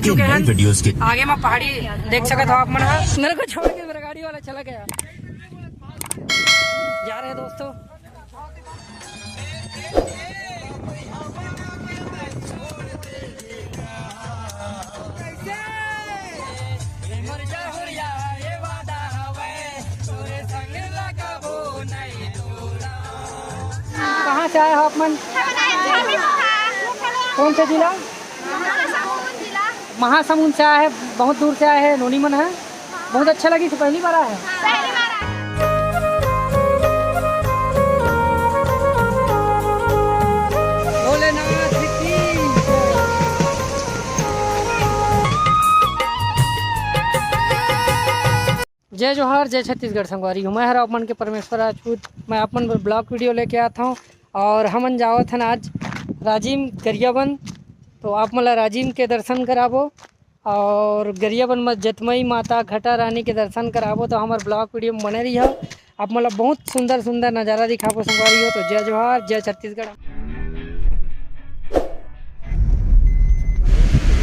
चुके हैं वीडियोस के आगे में पहाड़ी देख सकते हो आप मन। मेरे को छोड़ के मेरा गाड़ी वाला चला गया। जा रहे हैं दोस्तों। कहाँ से आए हो आप मन? कौन सा जिला? महासमुंद से आए हैं, बहुत दूर से आए हैं। नोनी मन है, बहुत अच्छा लगी। पहली बार आए हैं। भोलेनाथ की जय जोहार, जय छत्तीसगढ़। संगवारी हूँ मैं हर अपन के परमेश्वर राजपूत। मैं अपन ब्लॉग वीडियो लेके आता हूँ और हमन जावत हन आज राजिम गरियाबंद। तो आप मला राजिम के दर्शन कराबो और गरियाबंद में जतमई माता घटा रानी के दर्शन कराबो। तो हमारे ब्लॉग वीडियो में बने रही हो। आप मला बहुत सुंदर सुंदर नज़ारा दिखाबो संगवारी हो। तो जय जोहार, जय छत्तीसगढ़।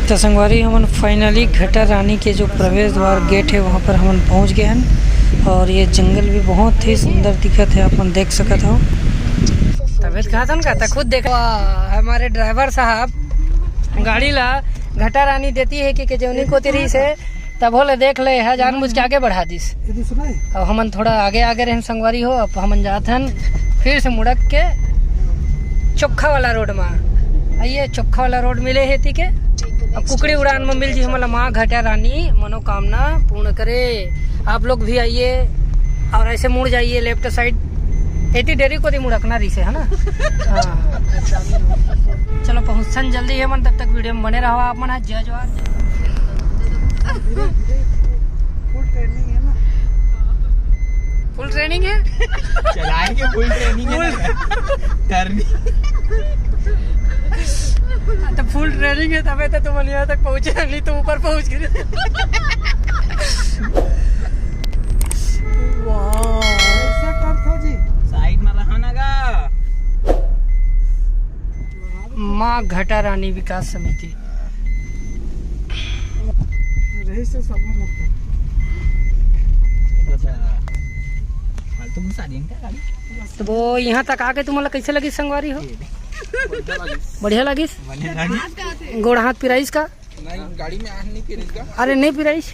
तो संगवारी हमन फाइनली घटा रानी के जो प्रवेश द्वार गेट है वहाँ पर हमन पहुँच गए हैं। और ये जंगल भी बहुत ही सुंदर दिखत है, अपन देख सकते हो। तबीयत खातन का खुद देखा हमारे ड्राइवर साहब गाड़ी ला घटा रानी देती है कि जौनी को तिरी से तब होले देख ले है, जानबूझ के आगे बढ़ा दिस। अब हमन थोड़ा आगे आगे रहे संगवारी हो। अब हमन जाते हैं फिर से मुड़क के चोखा वाला रोड में। आइए चोखा वाला रोड मिले है थी के अब कुकड़ी उड़ान में मिल जी हमारा माँ घटा रानी मनोकामना पूर्ण करे। आप लोग भी आइए और ऐसे मुड़ जाइए लेफ्ट साइड। इतनी देरी को दी मुड़कना रही से है ना। हाँ चलो पहुँचन जल्दी है मन, तब तक वीडियो में बने रहो आप मन। जय जोहार। फुल ट्रेनिंग है ना? फुल ट्रेनिंग है, चलाएंगे। फुल ट्रेनिंग है करनी। तो फुल ट्रेनिंग है तबे तो तुम यहाँ तक पहुँचे, नहीं तो ऊपर पहुँच गए। साइड में रहना गा। माँ घटा रानी विकास समिति तो वो यहाँ तक आके तुम्हारा कैसे लगी संगवारी हो? बढ़िया लगिस? गोड़ हाथ पिराइस का? नहीं, गाड़ी में नहीं पिराइस का। अरे नहीं पिराइस,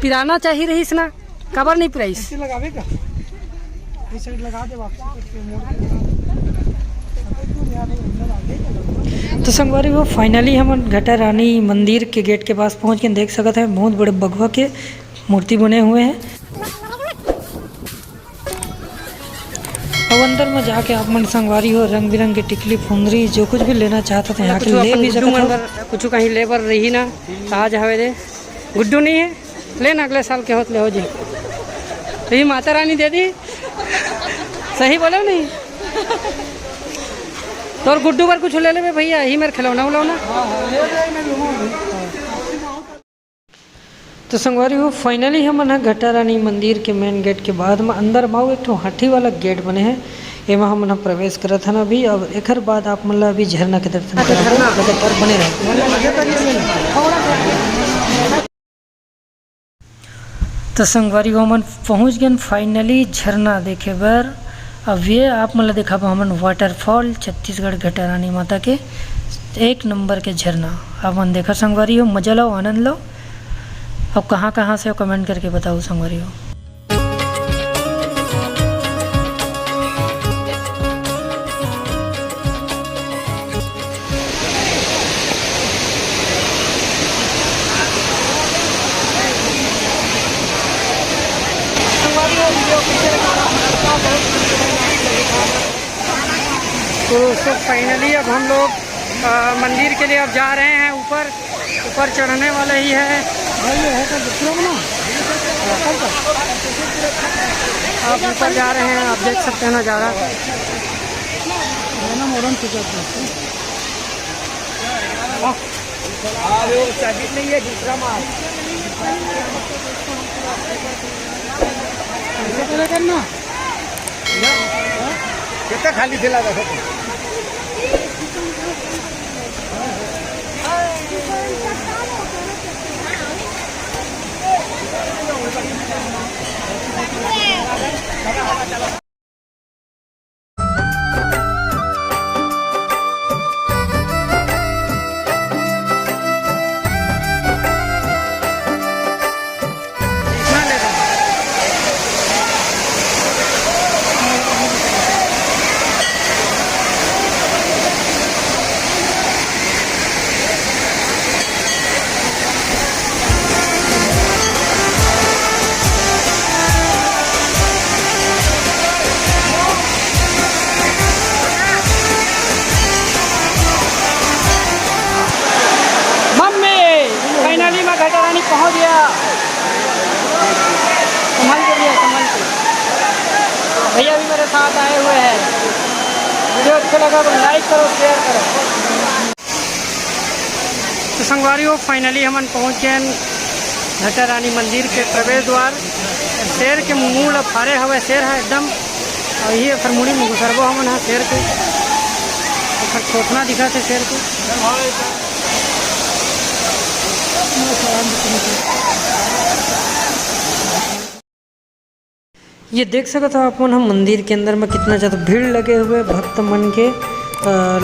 पिराना चाहिए रहीस ना, कबर नहीं पिराइस। लगावे का लगा दे तो संगवारी वो फाइनली हम घटा रानी मंदिर के गेट के पास पहुंच के देख सकते हैं। बहुत बड़े बगवा के मूर्ति बने हुए हैं। अब अंदर में जाके आप मन संगवारी हो रंग बिरंग की टिकली फुंदरी जो कुछ भी लेना चाहते थे यहाँ के ले भी सकते हो। कुछ कहीं ले बर रही ना आज हवे दे गुड्डू नहीं है लेना, अगले साल के होत ले हो जी। तो ये माता रानी दे दी, सही बोले नहीं? तो और गुड्डू पर कुछ ले ले भैया, यही मेरे खिलौना उलौना। तो संगवारी हो फाइनली हम घटा रानी मंदिर के मेन गेट के बाद में अंदर माओ एक हाथी वाला गेट बने हैं, एमा हम प्रवेश करत हन अभी। अब एक बाद आप मतलब अभी झरना के दर्शन कर बने रहे। तो संगवारी हो हमन पहुँच गए फाइनली झरना देखे बर। अब ये आप मतलब देखा हमन वाटरफॉल छत्तीसगढ़ घटा रानी माता के 1 नंबर के झरना। अब मन देखा संगवारी हो, मजा लो, आनंद लो। अब कहाँ से हो कमेंट करके बताओ संगवारी हो। तो फाइनली अब हम लोग मंदिर के लिए अब जा रहे हैं ऊपर चढ़ने वाले ही है। आप ऊपर जा रहे हैं, आप देख सकते हैं नज़ारा। नहीं है दूसरा माल करना कितना खाली दिला था। साथ आए हुए हैं। वीडियो अच्छा लगा तो लाइक करो, शेयर करो। तो संगवारियों फाइनली हम पहुँच गए घटा रानी मंदिर के प्रवेश द्वार। शेर के मूल फारे हवे, शेर है एकदम, और ये फिर मुड़ी में घुसरबो हमन है शेर के, फिर छोटना दिखा थे शेर के। ये देख सकते हो अपन हम मंदिर के अंदर में कितना ज़्यादा भीड़ लगे हुए भक्त मन के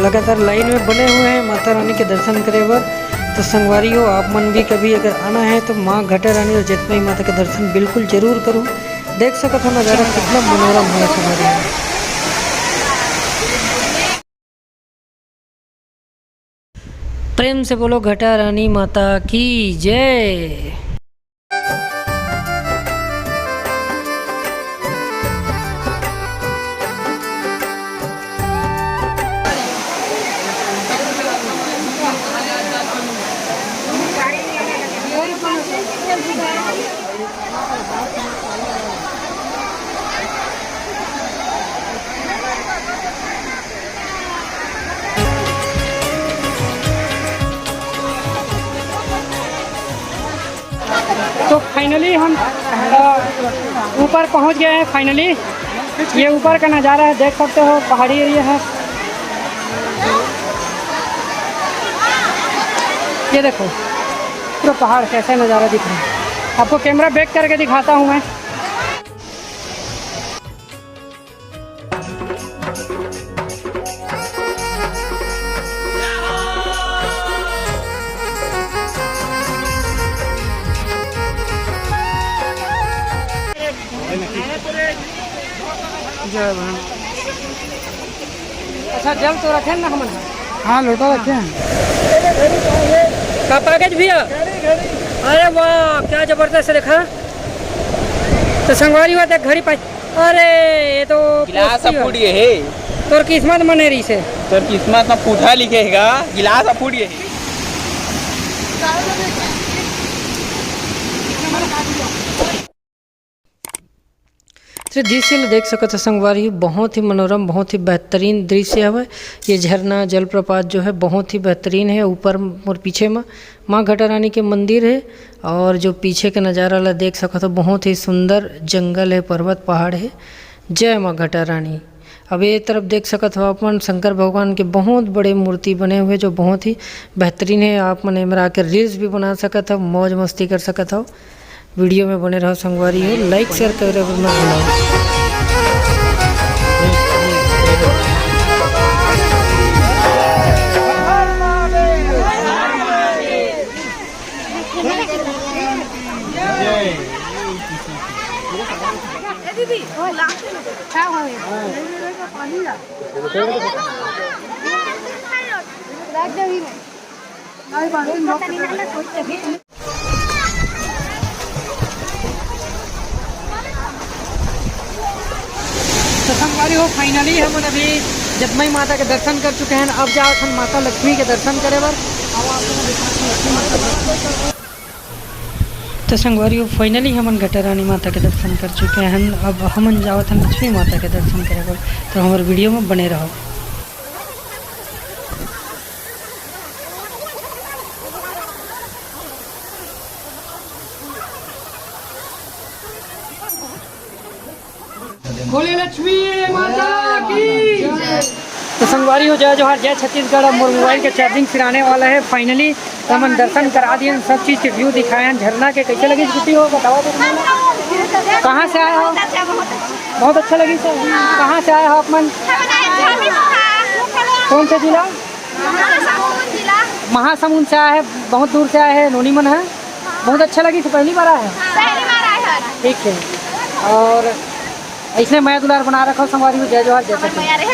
लगातार लाइन में बने हुए हैं माता रानी के दर्शन करे बर। तो संगवारियों आप मन भी कभी अगर आना है तो माँ घटा रानी और जतमई माता के दर्शन बिल्कुल जरूर करूँ। देख सकते हो नज़ारा कितना मनोरम है संगवारियों। प्रेम से बोलो घटा रानी माता की जय। तो फाइनली हम ऊपर पहुंच गए हैं। फाइनली ये ऊपर का नज़ारा है, देख सकते हो पहाड़ी एरिया है। ये देखो पूरा पहाड़ कैसा नज़ारा दिख रहा है, आपको कैमरा बैक करके दिखाता हूँ मैं। अच्छा जल तो रखे ना हम? हाँ लोटा रखे हैं। का पैकेज भैया? अरे वाह क्या जबरदस्त देखा। तो संगवारी हुआ था घड़ी पाई। अरे ये तो गिलास फूट गए है। तोर किस्मत मने रही से, तोर किस्मत में फूटा लिखेगा, गिलास फूट गए। तो दृश्य देख सकते हो संगवारी, बहुत ही मनोरम बहुत ही बेहतरीन दृश्य है। ये झरना जलप्रपात जो है बहुत ही बेहतरीन है। ऊपर और पीछे में माँ घटा रानी के मंदिर है, और जो पीछे का नज़ारा ला देख सकते हो बहुत ही सुंदर जंगल है, पर्वत पहाड़ है। जय माँ घटा रानी। अब ये तरफ देख सकते हो अपन शंकर भगवान के बहुत बड़े मूर्ति बने हुए जो बहुत ही बेहतरीन है। आप मन में आकर रील्स भी बना सकते हो, मौज मस्ती कर सकते हो। वीडियो में बने रहो संगवारी हो, लाइक शेयर कर मत भूलो। तो संगवारी हो फाइनली हम अभी जतमई माता के दर्शन कर चुके हैं। अब जाओ हम माता लक्ष्मी के दर्शन करे बर। तो संगवारी हो फाइनली हम घटा रानी माता के दर्शन कर चुके हैं। अब हम जाओ हम लक्ष्मी माता के दर्शन करे बर। तो हमारे वीडियो में बने रहो। बोले लक्ष्मी माता की। तो संगवारी हो जय जोहार जय छत्तीसगढ़। अब मोबाइल के चार्जिंग फिराने वाला है। फाइनली हमन दर्शन करा दिए, सब चीज़ के व्यू दिखाए हैं। झरना के कैसे लगी छुट्टी हो बताओ तो। कहाँ से आए हो? बहुत अच्छा लगी सर। कहाँ से आए हो आप मन? कौन सा जिला? महासमुंद से आए हैं, बहुत दूर से आए हैं। नोनी मन है, बहुत अच्छा लगी। तो पहली बार आए हैं? ठीक है। और ऐसे मैं दुलार बना रखा हूँ संगवारी में। जय जोहार जय छत्तीसगढ़।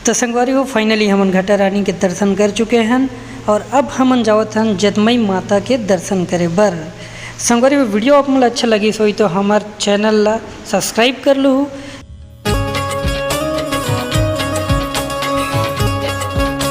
तो संगवारी हो फाइनली हम घटा रानी के दर्शन कर चुके हैं, और अब हम जावत हैं जतमई माता के दर्शन करे बर। संगवारी वीडियो आप अच्छा लगी सोई तो हमार चैनल ला सब्सक्राइब कर लो।